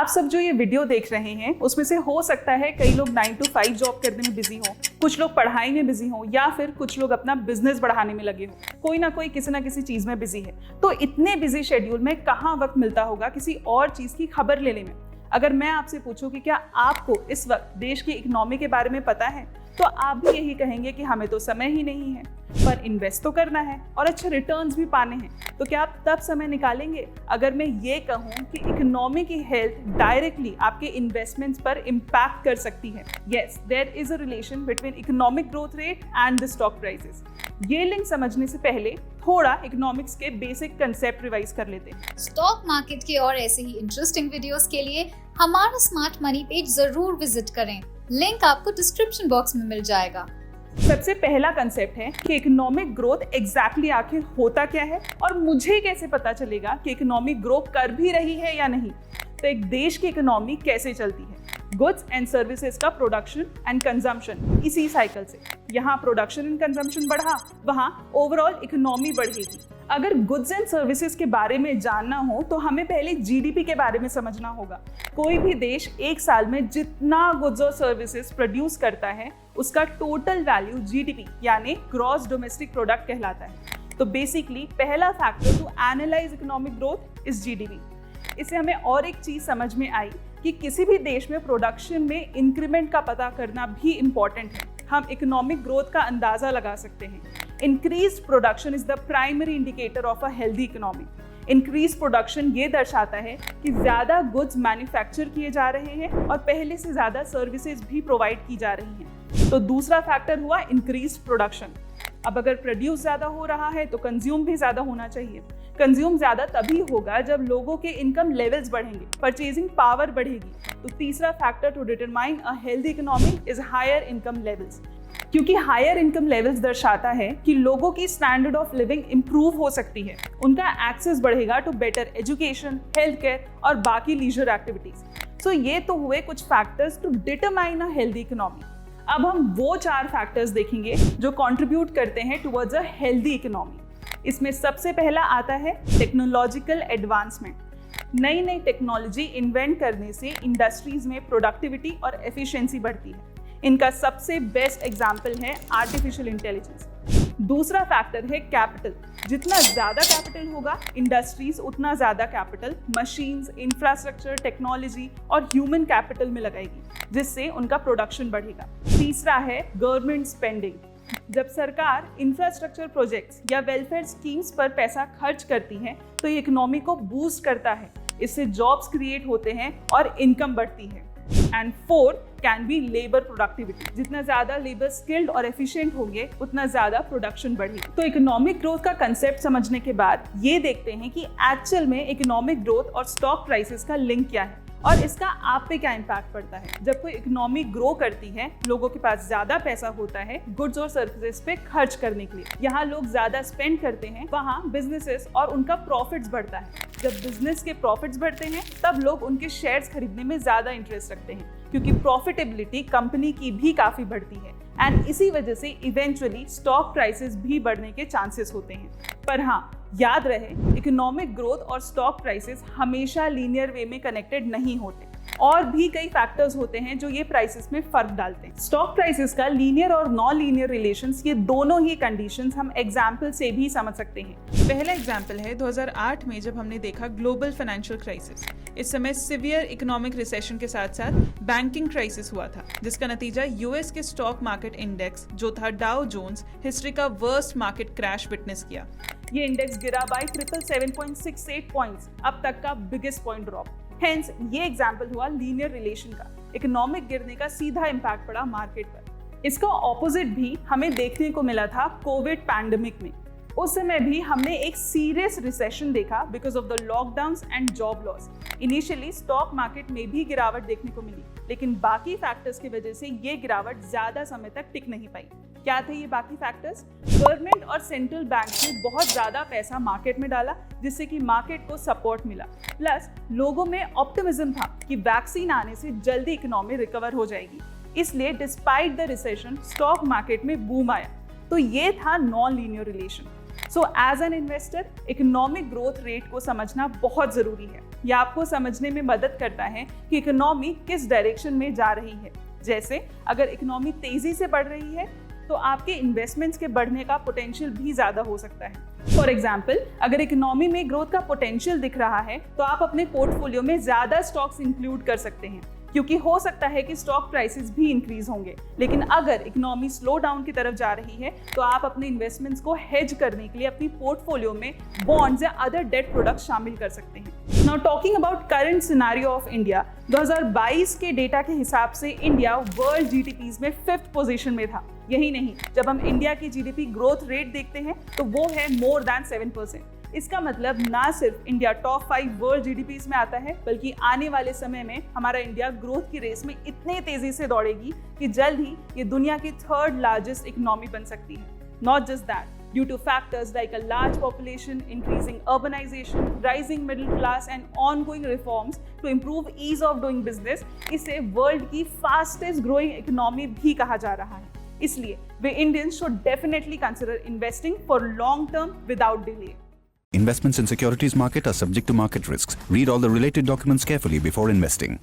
आप सब जो ये वीडियो देख रहे हैं उसमें से हो सकता है कई लोग 9 to 5 जॉब करने में बिजी हो, कुछ लोग पढ़ाई में बिजी हो, या फिर कुछ लोग अपना बिजनेस बढ़ाने में लगे हो। कोई ना कोई किसी ना किसी चीज में बिजी है। तो इतने बिजी शेड्यूल में कहाँ वक्त मिलता होगा किसी और चीज की खबर लेने में। अगर मैं आपसे पूछूं कि क्या आपको इस वक्त देश की इकोनॉमी के बारे में पता है, तो आप भी यही कहेंगे कि हमें तो समय ही नहीं है। पर इन्वेस्ट तो करना है और अच्छे रिटर्न्स भी पाने हैं। तो क्या आप तब समय निकालेंगे अगर मैं ये कहूँ कि इकोनॉमी की हेल्थ डायरेक्टली आपके इन्वेस्टमेंट्स पर इम्पैक्ट कर सकती है। Yes, there is a relation between economic growth rate and the stock prices. ये लिंक समझने से पहले थोड़ा इकोनॉमिक्स के बेसिक कंसेप्ट रिवाइज कर लेते हैं। स्टॉक मार्केट के और ऐसे ही इंटरेस्टिंग वीडियोस के लिए हमारा स्मार्ट मनी पेज जरूर विजिट करें। लिंक आपको डिस्क्रिप्शन बॉक्स में मिल जाएगा। सबसे पहला कंसेप्ट है कि इकोनॉमिक ग्रोथ एग्जैक्टली आखिर होता क्या है और मुझे कैसे पता चलेगा कि इकोनॉमी ग्रो कर भी रही है या नहीं। तो एक देश की इकोनॉमी कैसे चलती है? गुड्स एंड सर्विसेज का प्रोडक्शन एंड कंजम्पशन, इसी साइकिल से यहाँ प्रोडक्शन एंड कंजम्पशन बढ़ा, वहाँ ओवरऑल इकोनॉमी बढ़ेगी। अगर गुड्स एंड सर्विसेज के बारे में जानना हो तो हमें पहले जीडीपी के बारे में समझना होगा। कोई भी देश एक साल में जितना गुड्स और सर्विसेज प्रोड्यूस करता है उसका टोटल वैल्यू जीडीपी यानी ग्रॉस डोमेस्टिक प्रोडक्ट कहलाता है। तो बेसिकली पहला factor to analyse economic growth is GDP. इससे हमें और एक चीज समझ में आई कि किसी भी देश में प्रोडक्शन में इंक्रीमेंट का पता करना भी इम्पॉर्टेंट है। हम इकोनॉमिक ग्रोथ का अंदाजा लगा सकते हैं। Increased production is the primary indicator of a healthy economy. Increase production ये दर्शाता है कि ज्यादा गुड्स मैन्युफैक्चर किए जा रहे हैं और पहले से ज्यादा सर्विसेज भी प्रोवाइड की जा रही हैं। तो दूसरा फैक्टर हुआ इंक्रीज प्रोडक्शन। अब अगर प्रोड्यूस ज्यादा हो रहा है तो कंज्यूम भी ज्यादा होना चाहिए। कंज्यूम ज्यादा तभी होगा जब लोगों के इनकम लेवल्स बढ़ेंगे, परचेजिंग पावर बढ़ेगी। तो तीसरा factor to determine a healthy economy is higher income levels, क्योंकि हायर इनकम लेवल्स दर्शाता है कि लोगों की स्टैंडर्ड ऑफ लिविंग इंप्रूव हो सकती है, उनका एक्सेस बढ़ेगा to better education, health care और बाकी लीजर एक्टिविटीज। सो ये तो हुए कुछ factors to determine a healthy economy. अब हम वो 4 फैक्टर्स देखेंगे जो कंट्रीब्यूट करते हैं टुवर्ड्स अ हेल्दी इकोनॉमी। इसमें सबसे पहला आता है टेक्नोलॉजिकल एडवांसमेंट। नई नई टेक्नोलॉजी इन्वेंट करने से इंडस्ट्रीज में प्रोडक्टिविटी और एफिशिएंसी बढ़ती है। इनका सबसे बेस्ट एग्जाम्पल है आर्टिफिशियल इंटेलिजेंस। दूसरा फैक्टर है कैपिटल। जितना ज्यादा कैपिटल होगा इंडस्ट्रीज उतना ज्यादा कैपिटल मशीन्स, इंफ्रास्ट्रक्चर, टेक्नोलॉजी और ह्यूमन कैपिटल में लगाएगी, जिससे उनका प्रोडक्शन बढ़ेगा। तीसरा है गवर्नमेंट स्पेंडिंग। जब सरकार इंफ्रास्ट्रक्चर प्रोजेक्ट्स या वेलफेयर स्कीम्स पर पैसा खर्च करती है तो ये इकोनॉमी को बूस्ट करता है। इससे जॉब्स क्रिएट होते हैं और इनकम बढ़ती है। And fourth can be labour productivity. जितना ज्यादा लेबर स्किल्ड और एफिशिएंट होंगे उतना ज्यादा प्रोडक्शन बढ़ेगी। तो इकोनॉमिक ग्रोथ का कंसेप्ट समझने के बाद ये देखते हैं कि एक्चुअल में इकोनॉमिक ग्रोथ और स्टॉक प्राइसेस का लिंक क्या है और इसका आप पे क्या इम्पैक्ट पड़ता है। जब कोई इकोनॉमी ग्रो करती है, लोगों के पास ज्यादा पैसा होता है गुड्स और सर्विसेज पे खर्च करने के लिए। यहाँ लोग ज्यादा स्पेंड करते हैं, वहाँ बिजनेसेस और उनका प्रॉफिट्स बढ़ता है। जब बिजनेस के प्रॉफिट्स बढ़ते हैं तब लोग उनके शेयर्स खरीदने में ज्यादा इंटरेस्ट रखते हैं, क्योंकि प्रॉफिटेबिलिटी कंपनी की भी काफी बढ़ती है एंड इसी वजह से इवेंचुअली स्टॉक प्राइसेस भी बढ़ने के चांसेस होते हैं। पर हाँ, याद रहे इकोनॉमिक ग्रोथ और स्टॉक प्राइसेस हमेशा लीनियर वे में कनेक्टेड नहीं होते। और भी कई फैक्टर्स होते हैं जो ये प्राइसेस में फर्क डालते हैं। स्टॉक प्राइसेस का लीनियर और नॉन लीनियर रिलेशंस, ये दोनों ही कंडीशंस हम एग्जाम्पल से भी समझ सकते हैं। पहला एग्जाम्पल है 2008 में जब हमने देखा ग्लोबल फाइनेंशियल क्राइसिस। इस समय सिवियर इकोनॉमिक रिसेशन के साथ साथ बैंकिंग क्राइसिस हुआ था, जिसका नतीजा यूएस के स्टॉक मार्केट इंडेक्स जो था डाउ जोन्स, हिस्ट्री का वर्स्ट मार्केट क्रैश विटनेस किया। ये इंडेक्स गिरा बाय 777.68 पॉइंट्स, अब तक का बिगेस्ट पॉइंट ड्रॉप। हेंस ये एग्जाम्पल हुआ लीनियर रिलेशन का। इकोनॉमिक गिरने का सीधा इम्पैक्ट पड़ा मार्केट पर। इसका ऑपोजिट भी हमें देखने को मिला था कोविड पैंडेमिक में। उस समय भी हमने एक सीरियस रिसेशन देखा because of the lockdowns and job loss. Initially stock market में भी गिरावट देखने को मिली, लेकिन बाकी फैक्टर्स की वजह से ये गिरावट ज्यादा समय तक टिक नहीं पाई। क्या थे ये बाकी फैक्टर्स? गवर्नमेंट और सेंट्रल बैंक ने बहुत ज्यादा पैसा मार्केट में डाला, जिससे कि मार्केट को सपोर्ट मिला। प्लस लोगों में ऑप्टिमिज्म था कि वैक्सीन आने से जल्दी इकोनॉमी रिकवर हो जाएगी, इसलिए despite the recession stock market में बूम आया। तो ये था non linear relation. So as an investor economic growth rate को समझना बहुत जरूरी है। यह आपको समझने में मदद करता है कि इकोनॉमी किस डायरेक्शन में जा रही है। जैसे अगर इकोनॉमी तेजी से बढ़ रही है तो आपके इन्वेस्टमेंट्स के बढ़ने का पोटेंशियल भी ज्यादा हो सकता है। फॉर एग्जाम्पल, अगर इकोनॉमी में ग्रोथ का पोटेंशियल दिख रहा है तो आप अपने पोर्टफोलियो में ज्यादा स्टॉक्स इंक्लूड कर सकते हैं, क्योंकि हो सकता है कि स्टॉक प्राइसेस भी इंक्रीज होंगे। लेकिन अगर इकोनॉमी स्लो डाउन की तरफ जा रही है तो आप अपने इन्वेस्टमेंट्स को हेज करने के लिए अपनी पोर्टफोलियो में बॉन्ड्स या अदर डेट प्रोडक्ट्स शामिल कर सकते हैं। Now talking about current scenario of India, 2022 के डेटा के हिसाब से इंडिया वर्ल्ड जीडीपीज में 5th पोजीशन में था। यही नहीं, जब हम इंडिया की जीडीपी ग्रोथ रेट देखते हैं तो वो है मोर देन 7%। इसका मतलब ना सिर्फ इंडिया टॉप 5 वर्ल्ड जीडीपीज में आता है, बल्कि आने वाले समय में हमारा इंडिया ग्रोथ की रेस में इतने तेजी से दौड़ेगी कि जल्द ही ये दुनिया की 3rd लार्जेस्ट इकोनॉमी बन सकती है। Not just that, due to factors like a large population, increasing urbanization, rising middle class and ongoing reforms to improve ease of doing business, इसे वर्ल्ड की फास्टेस्ट ग्रोइंग इकोनॉमी भी कहा जा रहा है। इसलिए we Indians should definitely consider investing for long term without delay. Investments in securities market are subject to market risks. Read all the related documents carefully before investing.